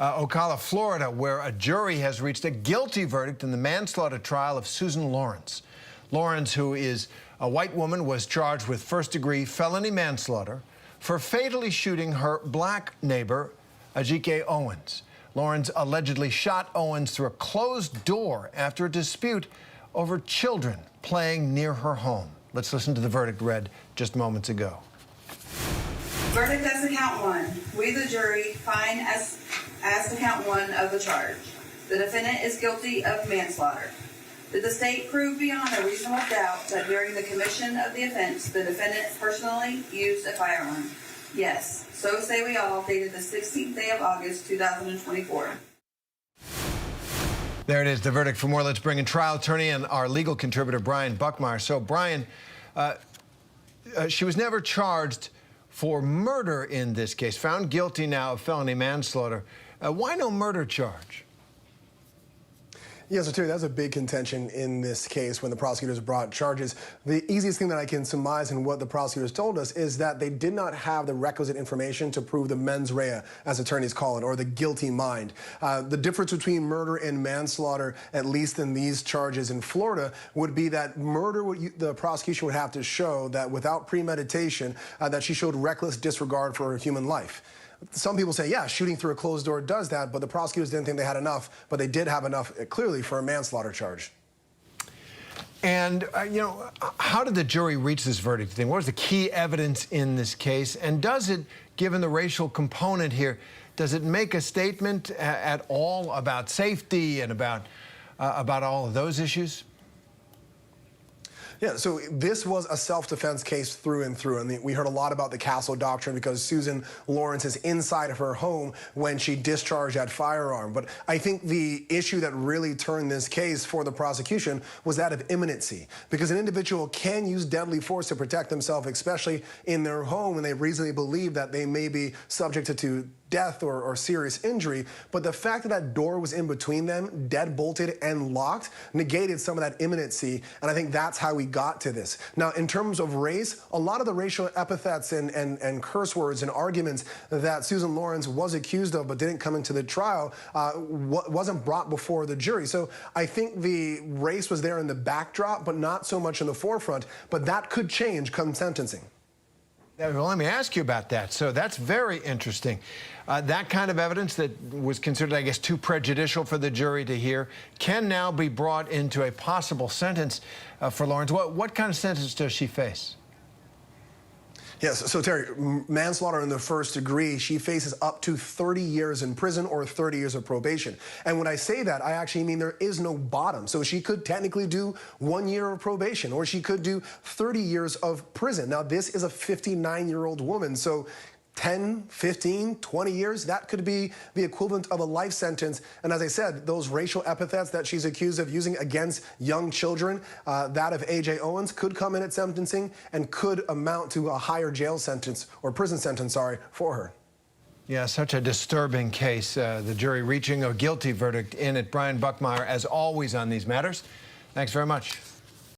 Ocala, Florida, where a jury has reached a guilty verdict in the manslaughter trial of Susan Lorincz. Lorincz, who is a white woman, was charged with first-degree felony manslaughter for fatally shooting her black neighbor, Ajike Owens. Lorincz allegedly shot Owens through a closed door after a dispute over children playing near her home. Let's listen to the verdict read just moments ago. Verdict as to count one. We, the jury, find as to count one of the charge. The defendant is guilty of manslaughter. Did the state prove beyond a reasonable doubt that during the commission of the offense, the defendant personally used a firearm? Yes. So say we all, dated the 16th day of August, 2024. There it is, the verdict. For more, let's bring in trial attorney and our legal contributor, Brian Buckmeyer. So, Brian, she was never charged for murder in this case, found guilty now of felony manslaughter. Why no murder charge? Yeah, so Terry, that's a big contention in this case when the prosecutors brought charges. The easiest thing that I can surmise in what the prosecutors told us is that they did not have the requisite information to prove the mens rea, as attorneys call it, or the guilty mind. The difference between murder and manslaughter, at least in these charges in Florida, would be that murder, the prosecution would have to show that without premeditation, that she showed reckless disregard for human life. Some people say, yeah, shooting through a closed door does that, but the prosecutors didn't think they had enough, but they did have enough, clearly, for a manslaughter charge. And, you know, how did the jury reach this verdict? What was the key evidence in this case? And does it, given the racial component here, does it make a statement at all about safety and about all of those issues? Yeah, so this was a self-defense case through and through. And we heard a lot about the castle doctrine because Susan Lorincz is inside of her home when she discharged that firearm. But I think the issue that really turned this case for the prosecution was that of imminency, because an individual can use deadly force to protect themselves, especially in their home, and they reasonably believe that they may be subject to death or serious injury. But the fact that that door was in between them, dead-bolted and locked, negated some of that imminency, and I think that's how we got to this. Now, in terms of race, a lot of the racial epithets and curse words and arguments that Susan Lorincz was accused of but didn't come into the trial wasn't brought before the jury. So I think the race was there in the backdrop, but not so much in the forefront, but that could change come sentencing. Well, let me ask you about that. So that's very interesting. That kind of evidence that was considered, I guess, too prejudicial for the jury to hear can now be brought into a possible sentence for Lorincz. What kind of sentence does she face? Yes, so Terry, manslaughter in the first degree, she faces up to 30 years in prison or 30 years of probation. And when I say that, I actually mean there is no bottom. So she could technically do 1 year of probation, or she could do 30 years of prison. Now, this is a 59-year-old woman, so 10, 15, 20 years, that could be the equivalent of a life sentence. And as I said, those racial epithets that she's accused of using against young children, that of A.J. Owens, could come in at sentencing and could amount to a higher jail sentence, or prison sentence, sorry, for her. Yeah, such a disturbing case. The jury reaching a guilty verdict in it. Brian Buckmeyer, as always on these matters. Thanks very much.